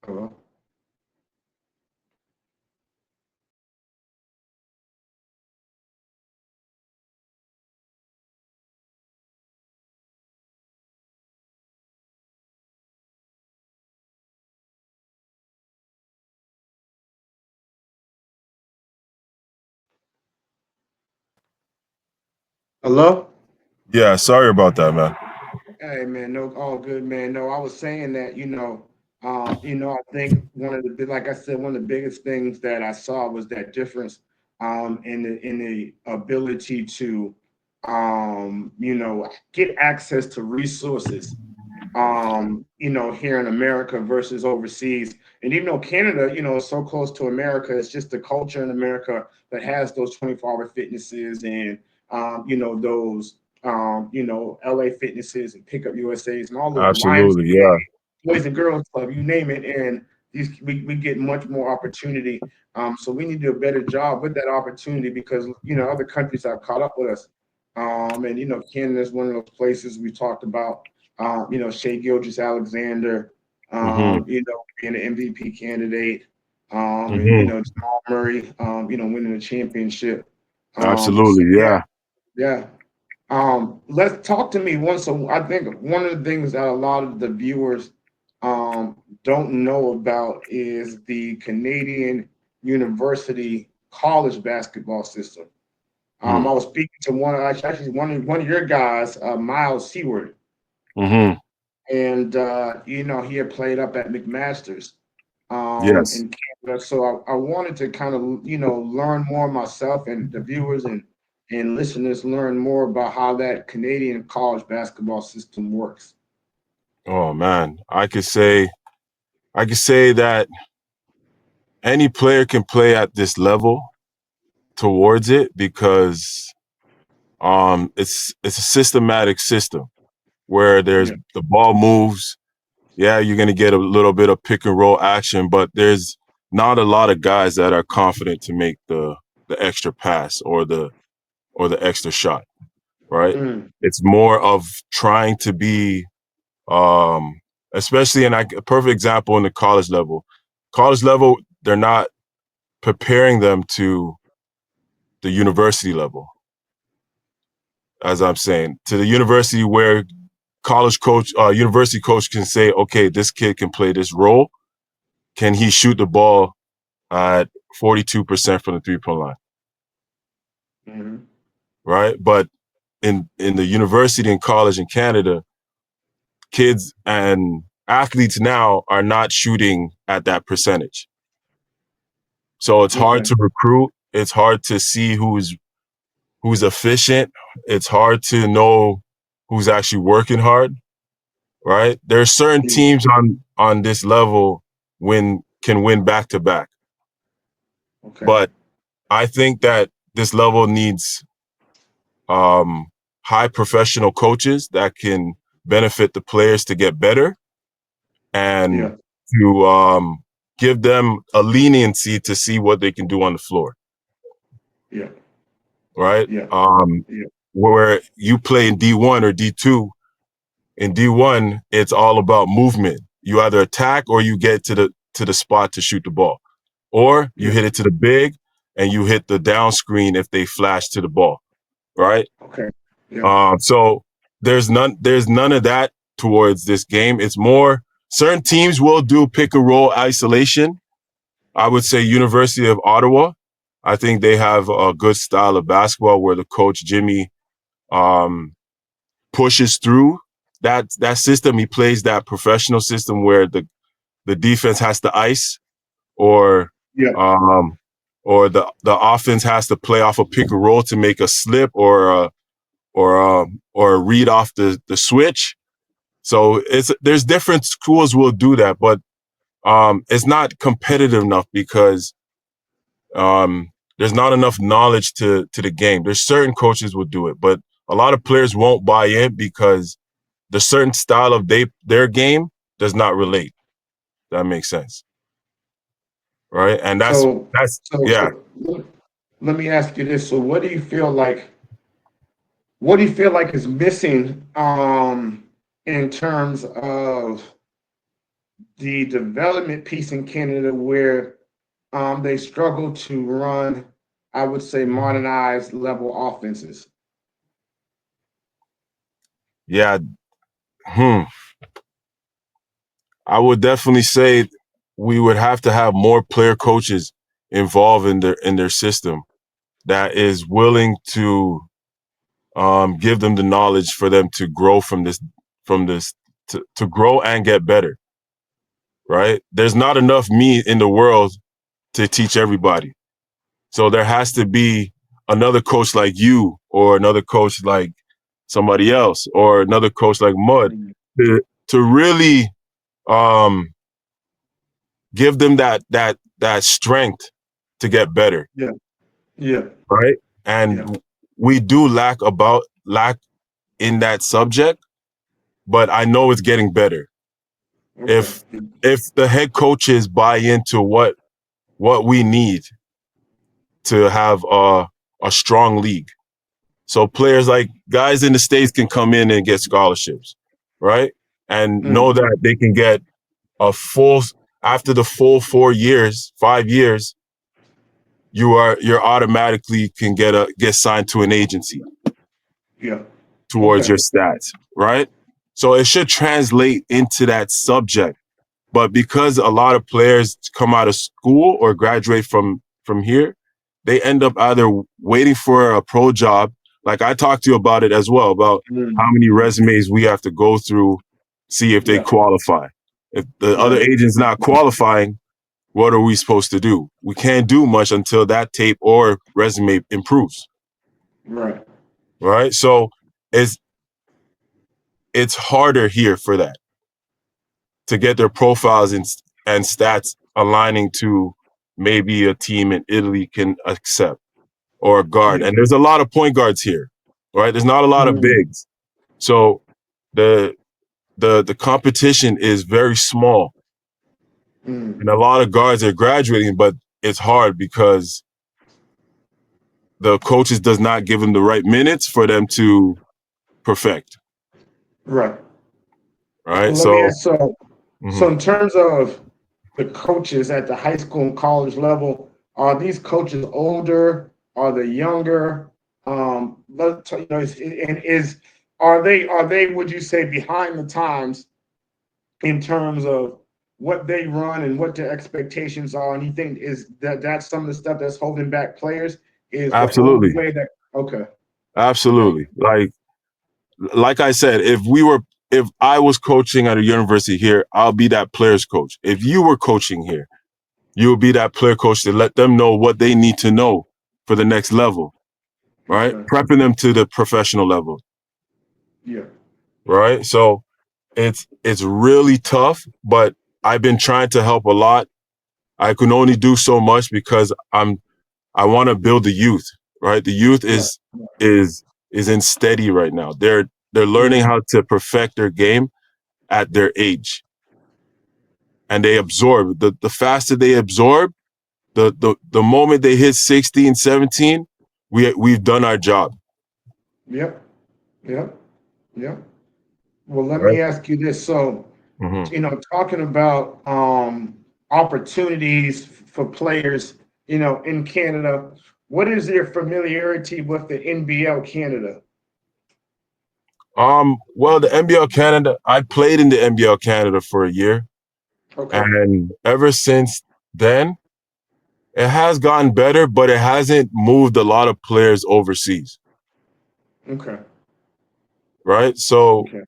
Hello? Hello? Yeah, sorry about that, man. Hey man, no, all good, man. No, I was saying that, I think like I said, one of the biggest things that I saw was that difference in the ability to get access to resources here in America versus overseas. And even though Canada, is so close to America, it's just the culture in America that has those 24-hour fitnesses and those LA fitnesses and pickup USAs and all those Absolutely, yeah. YMCA, Boys and Girls Club, you name it. And these we get much more opportunity. So we need to do a better job with that opportunity because other countries have caught up with us. And Canada is one of those places we talked about Shea Gilgeous-Alexander, Hmm. being an MVP candidate, and Hmm. Jamal Murray, winning the championship. So Absolutely, yeah, yeah. yeah. Let's talk to me once. So I think one of the things that a lot of the viewers don't know about is the Canadian University college basketball system. Mm. I was speaking to one of your guys, Miles Seward, Hmm. and he had played up at McMaster's Yes. in Canada. So I wanted to kind of learn more myself and the viewers and listeners learn more about how that Canadian college basketball system works. Oh man, I could say that any player can play at this level towards it because it's a systematic system where there's Yeah. the ball moves. Yeah, you're gonna get a little bit of pick and roll action, but there's not a lot of guys that are confident to make the extra pass or the extra shot, right? Mm, It's more of trying to be, um, especially a perfect example in the college level. College level, they're not preparing them to the university level, as I'm saying, to the university where university coach can say, okay, this kid can play this role. Can he shoot the ball at 42% from the 3 point line, mhm. right? But in the university and college in Canada, kids and athletes now are not shooting at that percentage. So it's hard Okay. to recruit. It's hard to see who's efficient. It's hard to know who's actually working hard, right? There are certain Yeah. teams on this level can win back to back. Okay. But I think that this level needs um, high professional coaches that can benefit the players to get better and Yeah. to give them a leniency to see what they can do on the floor, Yeah. right? Yeah. Yeah. Where you play in D1 or D2, in D1, it's all about movement. You either attack or you get to the spot to shoot the ball, or you Yeah. hit it to the big and you hit the down screen if they flash to the ball, right? Okay. Yeah. So there's none of that towards this game. It's more certain teams will do pick and roll isolation. I would say University of Ottawa. I think they have a good style of basketball where the coach Jimmy um, pushes through that system. He plays that professional system where the defense has to ice or Yeah. um, or the offense has to play off a pick and roll to make a slip or read off the switch. So there's different schools will do that, but it's not competitive enough because there's not enough knowledge to the game. There's certain coaches will do it, but a lot of players won't buy in because the certain style of their game does not relate. That makes sense, right? And that's So that's so yeah. so let me ask you this. So what do you feel like is missing in terms of the development piece in Canada where they struggle to run, I would say, modernized level offenses. Yeah. I would definitely say we would have to have more player coaches involved in their system that is willing to give them the knowledge for them to grow from this to grow and get better. Right? There's not enough me in the world to teach everybody. So there has to be another coach like you or another coach like somebody else or another coach like Mud Mm. to really um, give them that strength to get better. Yeah, yeah, Right. yeah. And we do lack in that subject, but I know it's getting better. Okay. If the head coaches buy into what we need to have a strong league. So players like guys in the States can come in and get scholarships, right? And know Mm. that they can get a full after the full 4 years, 5 years, you're automatically can get signed to an agency Yeah. towards Okay. your stats, right? So it should translate into that subject. But because a lot of players come out of school or graduate from here, they end up either waiting for a pro job. Like I talked to you about it as well, about how Mm. many resumes we have to go through, see if they Yeah. qualify. If the other Right. agent's not qualifying, what are we supposed to do? We can't do much until that tape or resume improves. Right. Right. So it's it's harder here for that to get their profiles and stats aligning to maybe a team in Italy can accept or a guard. Yeah. And there's a lot of point guards here, right? There's not a lot of Mm. bigs. So the the competition is very small. Mm. And a lot of guards are graduating, but it's hard because the coaches does not give them the right minutes for them to perfect. Right. Right. Well, let me So ask. So, mhm. in terms of the coaches at the high school and college level, are these coaches older? Are they younger? And are they would you say behind the times in terms of what they run and what their expectations are? And you think is that's some of the stuff that's holding back players is the old Absolutely. way that okay, okay, Absolutely. Like I said, if I was coaching at a university here, I'll be that player's coach. If you were coaching here, you would be that player coach to let them know what they need to know for the next level, right? okay, Prepping them to the professional level, yeah, right? So it's really tough, but I've been trying to help a lot. I can only do so much because I want to build the youth, right? The youth right, is in steady right now. They're learning mm, how to perfect their game at their age. And they absorb. The faster they absorb, the moment they hit 16, 17, we've done our job. yep, yep, yep. Well, let Right. me ask you this. So, Mm-hmm. talking about opportunities for players, in Canada, what is their familiarity with the NBL Canada? Well, the NBL Canada, I played in the NBL Canada for a year. Okay, And ever since then, it has gotten better, but it hasn't moved a lot of players overseas. okay, Right. So okay,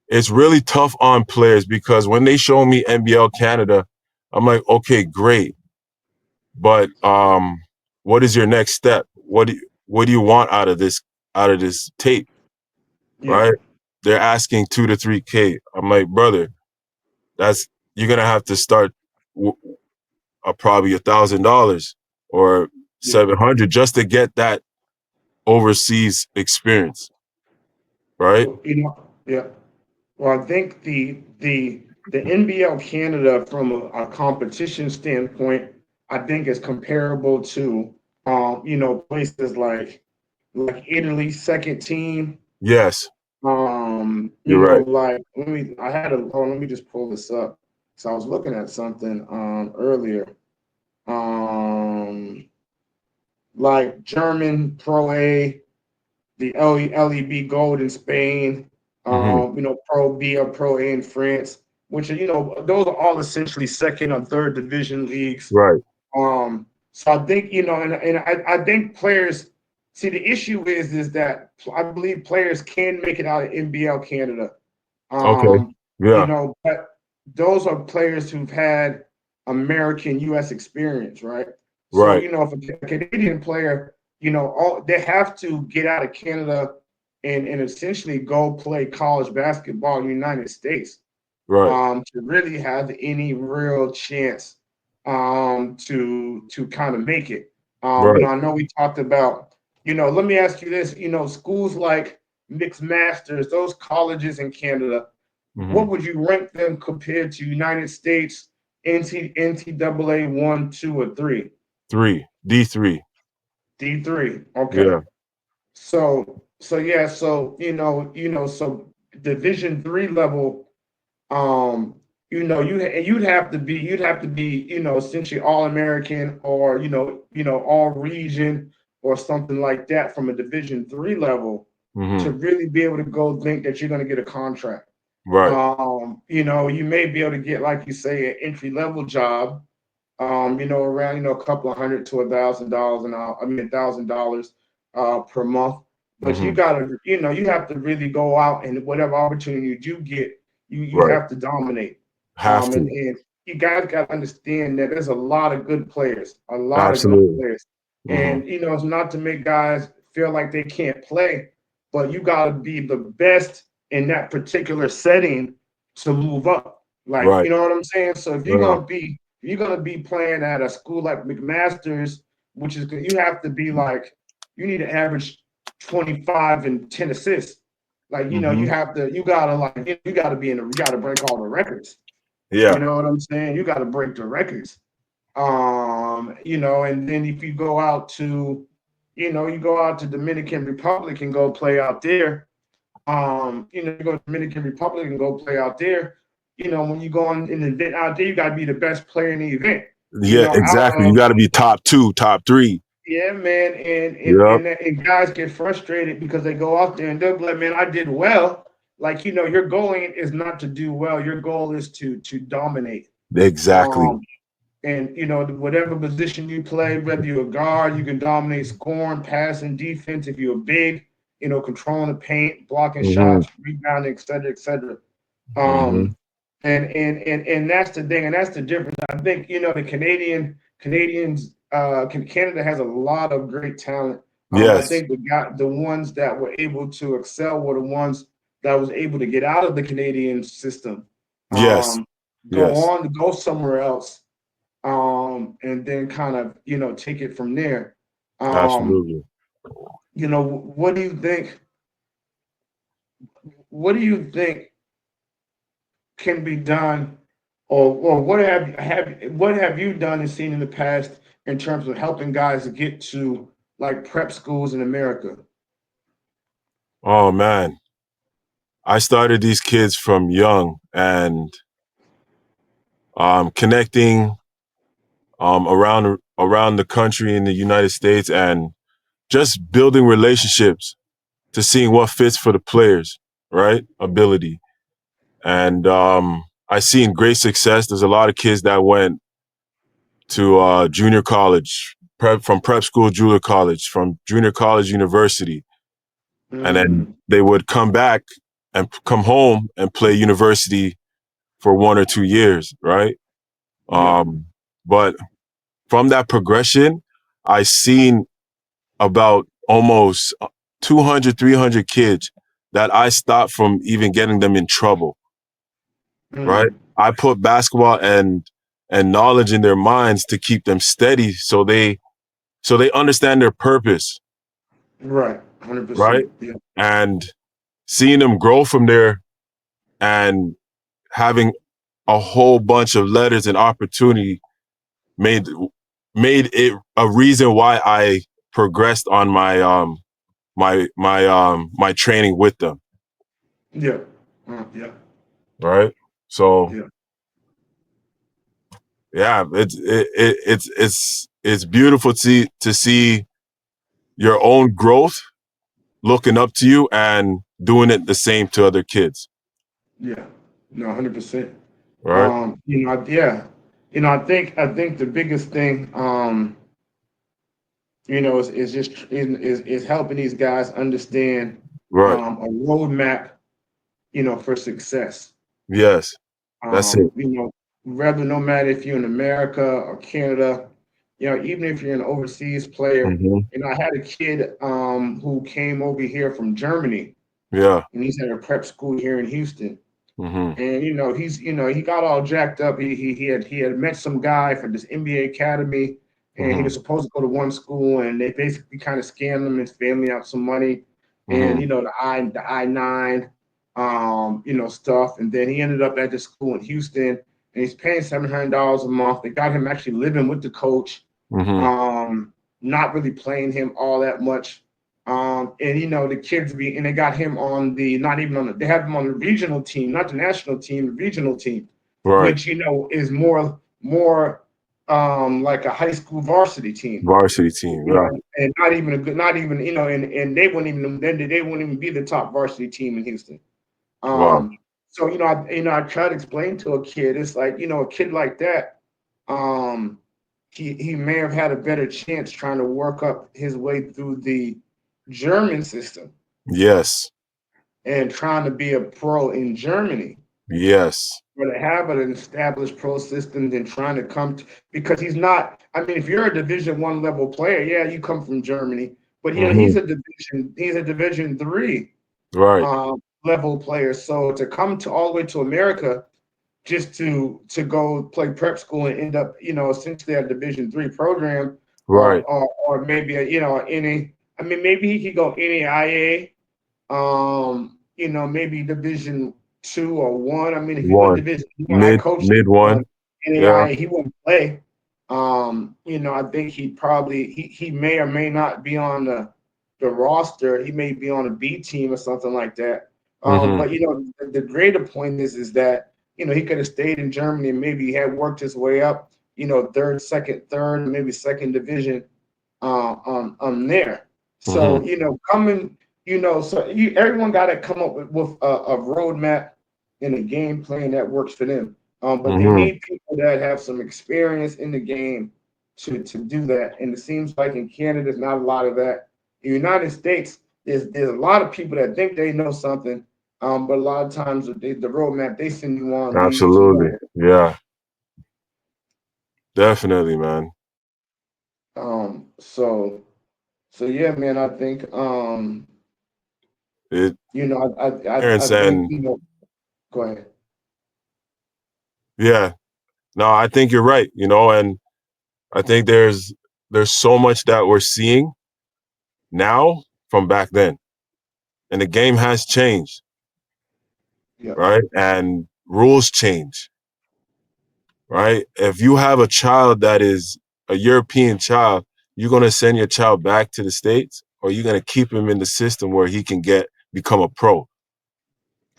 it's really tough on players because when they show me NBL Canada, I'm like, okay, great. But what is your next step? What do you want out of this tape? yeah. Right? They're asking 2 to 3K. I'm like, brother, that's you're gonna have to start probably $1,000 or Yeah. 700 just to get that overseas experience, right? Well, yeah. Well, I think the NBL Canada from a competition standpoint, I think is comparable to places like Italy second team. Yes, you're right. Like let me I had a hold on, let me just pull this up. So I was looking at something earlier. Um, like German Pro A, the LEB Gold in Spain, Hmm. Pro B or Pro A in France, which are, those are all essentially second or third division leagues. Right. So I think, and I think players see the issue is that I believe players can make it out of NBL Canada. Okay. Yeah. But those are players who've had American US experience, right? So, Right. if a Canadian player, they have to get out of Canada and essentially go play college basketball in the United States Right. to really have any real chance to kind of make it. Right. I know we talked about, let me ask you this, schools like Mixed Masters, those colleges in Canada, Hmm. what would you rank them compared to United States NCAA 1, 2, or 3? D3. D3. Okay. Yeah. So yeah, so Division 3 level, you'd have to be, essentially all American or all region or something like that from a Division 3 level to Hmm. really be able to go think that you're going to get a contract. Right. You may be able to get, like you say, an entry level job, around, a couple of hundred to $1,000 an hour. I mean, $1,000 per month. But you Hmm. gotta, you have to really go out and whatever opportunity you do get, you Right. have to dominate. Have And, to. and you guys got to understand that there's a lot of good players, a lot of good Absolutely. players. Hmm. And, it's not to make guys feel like they can't play, but you got to be the best in that particular setting to move up. Like, Right. you know what I'm saying? So Yeah. if you're gonna be playing at a school like McMaster's, which is you have to be like you need to average 25 and 10 assists. Like, Hmm. you gotta break all the records. You Yeah. know what I'm saying? You gotta break the records. And then if you go out to Dominican Republic and go play out there, you go to Dominican Republic and go play out there. When you go on in the event out there, you got to be the best player in the event. Yeah. Out Exactly. You of got to be top two, top three. Yeah, man, Yep. and guys get frustrated because they go out there and they'll be like, man, I did well. Like, your goal is not to do well. Your goal is to dominate. Exactly. Um, and whatever position you play, whether you're a guard, you can dominate scoring, passing, defense. If you're big, controlling the paint, blocking Hmm. shots, rebounding, et cetera, et cetera. Hmm. Um, and that's the thing, and that's the difference. I think the Canadians, Canada has a lot of great talent. I Yes. think the ones that were able to excel were the ones that was able to get out of the Canadian system, Yes. go Yes. on to go somewhere else, and then kind of take it from there. Um, Absolutely. what do you think? What do you think can be done, or what have you done and seen in the past in terms of helping guys get to like prep schools in America? Oh man, I started these kids from young and connecting around the country in the United States and just building relationships to seeing what fits for the players, right? Ability. And I seen great success. There's a lot of kids that went to junior college, from prep school, junior college, from junior college, university, and then Mm, they would come back and come home and play university for 1 or 2 years, right? yeah. But from that progression, I seen about almost 200, 300 kids that I stopped from even getting them in trouble, right? Mm, I put basketball and knowledge in their minds to keep them steady so they understand their purpose, right. right? 100%. Yeah. And seeing them grow from there and having a whole bunch of letters and opportunity made made it a reason why I progressed on my training with them. Yeah. Yeah. Right. So Yeah. yeah, it's beautiful to see your own growth, looking up to you and doing it the same to other kids. Yeah, no, 100%. Right. Yeah, I think the biggest thing, is just is helping these guys understand Right. a roadmap, for success. Yes. That's it. Um, you know, Rather no matter if you're in America or Canada, even if you're an overseas player. Hmm. I had a kid who came over here from Germany, Yeah. and he's at a prep school here in Houston. Hmm. And he got all jacked up. He had met some guy from this NBA academy, and he Hmm. was supposed to go to one school, and they basically kind of scammed him and his family out some money, and Hmm. the I-9, stuff. And then he ended up at this school in Houston, and he's paying $700 a month. They got him actually living with the coach, Hmm. um, not really playing him all that much. And the kids and they got him on the not even on the they have him on the regional team, not the national team, the regional team, Right. which is more like a high school varsity team. Varsity team. Yeah. And not even a good, not even and they wouldn't even be the top varsity team in Houston. Wow. So I try to explain to a kid, it's like a kid like that, um, he may have had a better chance trying to work up his way through the German system Yes. and trying to be a pro in Germany, Yes. or to have an established pro system than trying to because he's not. I mean, if you're a Division 1 level player, yeah, you come from Germany, but Hmm. he's a Division 3 Right. level player. So to come to all the way to America just to go play prep school and end up, essentially a Division 3 program, Right. or maybe any. I mean, maybe he could go NAIA, maybe Division 2 or 1. I mean, if you went One. Division 1, I coached Mid one. Yeah. NAIA, he wouldn't play. I think he may or may not be on the roster. He may be on a B team or something like that. Hmm. But the greater point is that he could have stayed in Germany and maybe had worked his way up, third, maybe second division, there. So Hmm. everyone got to come up with a roadmap and a game plan that works for them. But they Hmm. need people that have some experience in the game to do that. And it seems like in Canada, there's not a lot of that. In the United States, there's a lot of people that think they know something, but a lot of times the roadmap they send you on leads you Absolutely. nowhere. Yeah. Definitely, man. Um, so so yeah, man, I think It I parents think and go ahead. yeah. No, I think you're right, and I think there's so much that we're seeing now from back then. And the game has changed, Yeah, right? And rules change, right? If you have a child that is a European child, you're gonna send your child back to the States, or you're gonna keep him in the system where he can become a pro.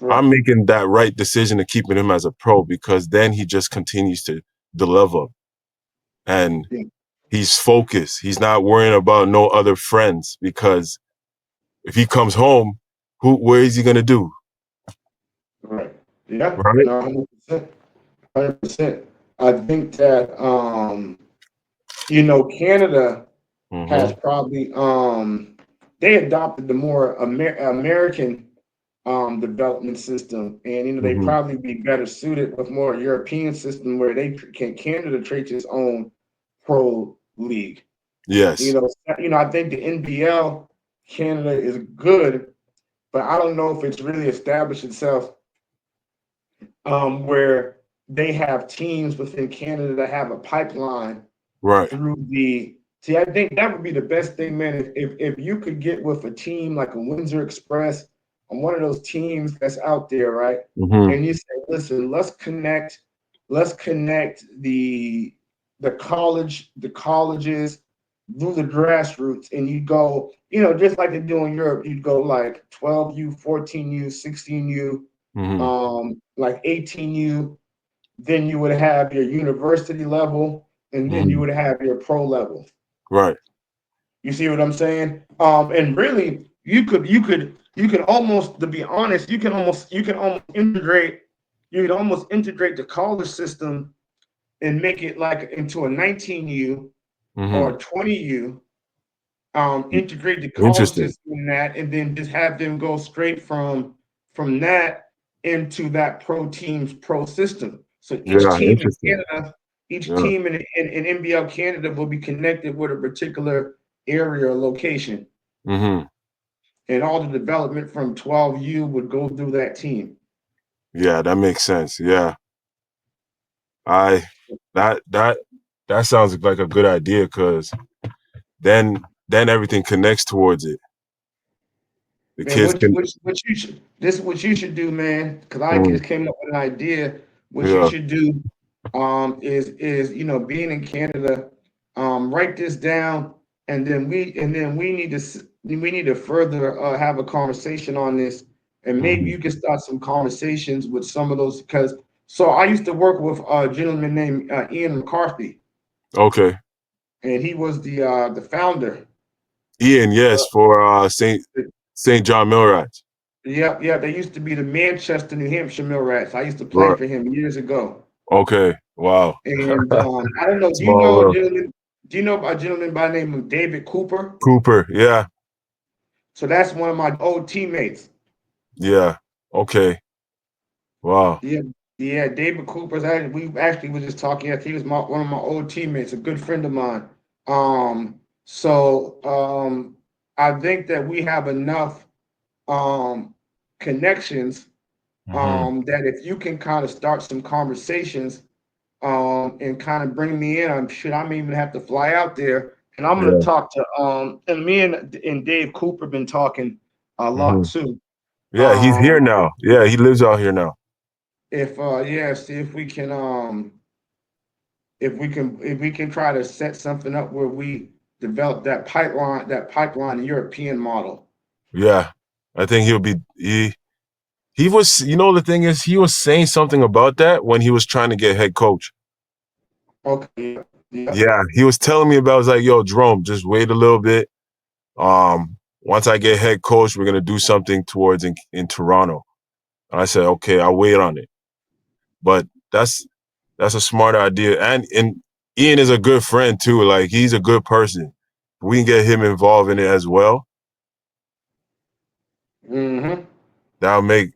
I'm right. making that right decision of keeping him as a pro because then he just continues to deliver and Yeah, he's focused. He's not worrying about no other friends because if he comes home, where is he gonna do? right. Yeah, Right? no, 100%. 100%. I think that Canada has Mm-hmm. probably they adopted the more American development system, and they Mm-hmm. probably be better suited with more European system where Canada treats its own pro league. Yes. I think the NBL Canada is good, but I don't know if it's really established itself where they have teams within Canada that have a pipeline Right. through the. See, I think that would be the best thing, man. If you could get with a team like a Windsor Express on one of those teams that's out there, right? Mm-hmm. And you say, listen, let's connect the colleges through the grassroots, and you go, just like they do in Europe, you'd go like 12U, 14U, 16U, Mm-hmm. like 18U, then you would have your university level, and then you Hmm. would have your pro level. Right. You see what I'm saying? And really, you could almost, to be honest, you could almost integrate the college system and make it like into a 19U or Hmm. a 20U. Integrate the college Interesting. system in that, and then just have them go straight from that into that pro teams pro system. So each Yeah. team in Interesting. Canada, each Yeah. team in NBL Canada will be connected with a particular area or location, Hmm. and all the development from 12U would go through that team. Yeah. That makes sense. Yeah. I that that that sounds like a good idea because then everything connects towards it. The Man, kids can. what you should this is what you should do, man. Because I Mm, just came up with an idea. What you yeah. should do is being in Canada, write this down, and then we we need to further have a conversation on this, and maybe Hmm. you can start some conversations with some of those because so I used to work with a gentleman named Ian McCarthy, Okay. and he was the founder. Ian, yes, for Saint John Millwrights. Yep, yeah, they used to be the Manchester, New Hampshire Mill Rats. I used to play Right. for him years ago. Okay. Wow. And I don't know, Small world. do you know a gentleman by the name of David Cooper? Cooper. Yeah. So that's one of my old teammates. Yeah. Okay. Wow. Yeah, yeah, David Cooper's we actually were just talking yesterday. He was one of my old teammates, a good friend of mine. So I think that we have enough um connections Hmm. that if you can kind of start some conversations and kind of bring me in. I'm sure I'm even have to fly out there, and I'm gonna Yeah. talk to and me and Dave Cooper been talking a lot Hmm. too. Yeah. He's Um, here now. Yeah. He lives out here now. if yeah, see if we can try to set something up where we develop that pipeline European model. Yeah. I think he'll be he was, the thing is, he was saying something about that when he was trying to get head coach. Okay, yeah, yeah. Yeah, he was telling me about. I was like, "Yo, Jerome, just wait a little bit. Once I get head coach, we're gonna do something towards in Toronto." And I said, "Okay, I'll wait on it." But that's a smart idea, and Ian is a good friend too. Like he's a good person. We can get him involved in it as well. Mm-hmm. That'll make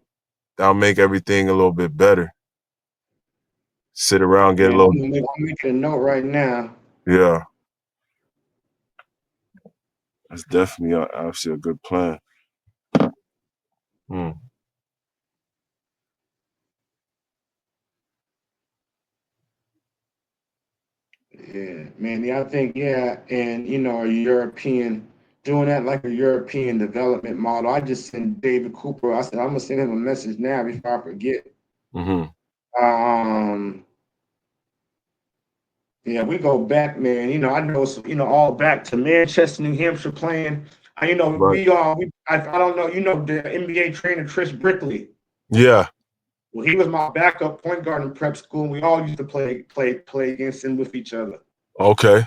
that'll make everything a little bit better. Sit around, get a Yeah, little. I'm making a note right now. Yeah, that's definitely actually a good plan. Hmm. Yeah, man. Yeah, I think and a European doing that like a European development model. I just sent David Cooper. I said I'm gonna send him a message now before I forget. Hmm. Um, yeah, we go back, man. I know it's all back to Manchester, New Hampshire playing. Right. I don't know. The NBA trainer Trish Brickley. Yeah. Well, he was my backup point guard in prep school, and we all used to play against him with each other. Okay.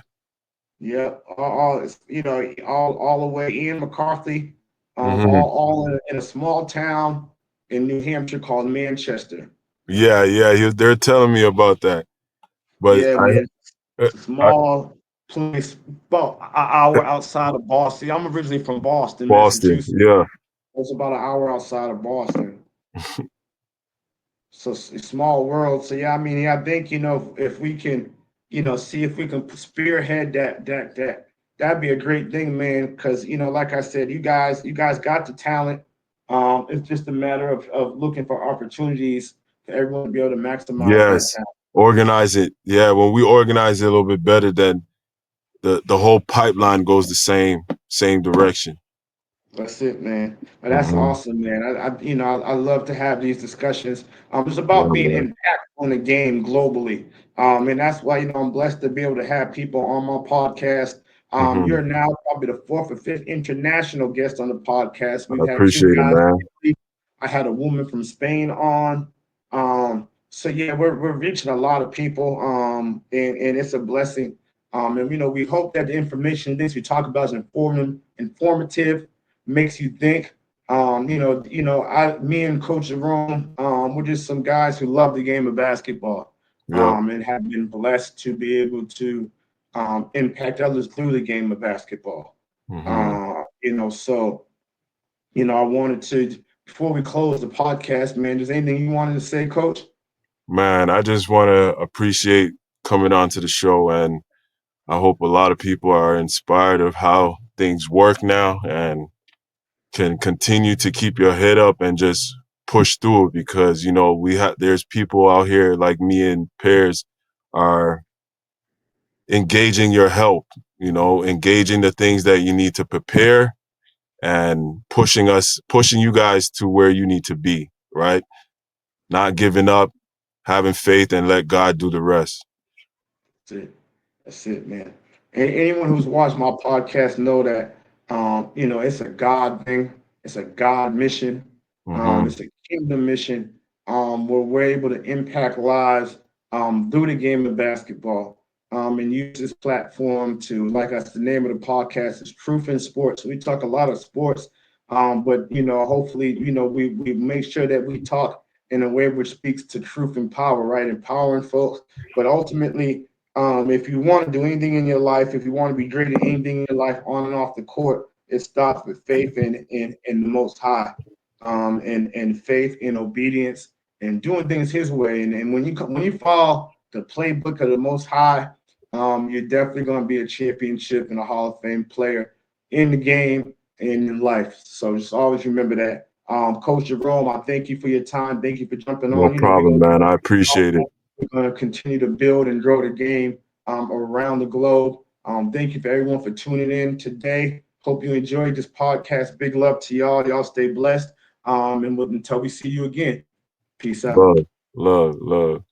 Yeah, all the way. Ian McCarthy, Hmm. all in a small town in New Hampshire called Manchester. Yeah, yeah. They're telling me about that, but Yeah, man, uh, it's a I small place, about an hour outside of Boston. I'm originally from Boston, Boston. Massachusetts. Yeah. It's about an hour outside of Boston. So it's a small world. So yeah, I mean, yeah, I think if we can, see if we can spearhead that'd be a great thing, man. Because like I said, you guys got the talent. It's just a matter of looking for opportunities for everyone to be able to maximize that Yes. talent. Organize it. Yeah. When we organize it a little bit better, then the whole pipeline goes the same direction. That's it, man. But that's Hmm. awesome, man. I love to have these discussions. It's Yeah, about being man. impactful in the game globally. And that's why, I'm blessed to be able to have people on my podcast. Hmm. You're now probably the fourth or fifth international guest on the podcast. I We've had two appreciate it, guys. man. I had a woman from Spain on. So yeah, we're reaching a lot of people, and it's a blessing. And we hope that the information things we talk about is informative, makes you think. Me and Coach Jerome, we're just some guys who love the game of basketball, Yep. and have been blessed to be able to impact others through the game of basketball. Hmm. So I wanted to, before we close the podcast, man, is anything you wanted to say, Coach? Man, I just want to appreciate coming on to the show, and I hope a lot of people are inspired of how things work now and can continue to keep your head up and just push through it, because there's people out here like me and Pears are engaging your help, engaging the things that you need to prepare and pushing you guys to where you need to be, right? Not giving up, having faith, and let God do the rest. That's it. That's it, man. And anyone who's watched my podcast know that it's a God thing. It's a God mission. Hmm. It's a kingdom mission. Where we're able to impact lives through the game of basketball. And use this platform to, like us, the name of the podcast is Truth in Sports. We talk a lot of sports, but hopefully, we make sure that we talk in a way which speaks to truth and power, right? Empowering folks, but ultimately, if you want to do anything in your life, if you want to be great at anything in your life on and off the court, it starts with faith in the Most High, and faith in obedience and doing things His way. And when you follow the playbook of the Most High, you're definitely going to be a championship and a Hall of Fame player in the game and in life. So just always remember that. Coach Jerome, I thank you for your time. Thank you for jumping No on. We're problem, going man. to I appreciate it. we're going to continue to build and grow the game around the globe. Thank you for everyone for tuning in today. Hope you enjoyed this podcast. Big love to y'all. Y'all stay blessed. And until we see you again, peace out. Love, love, love.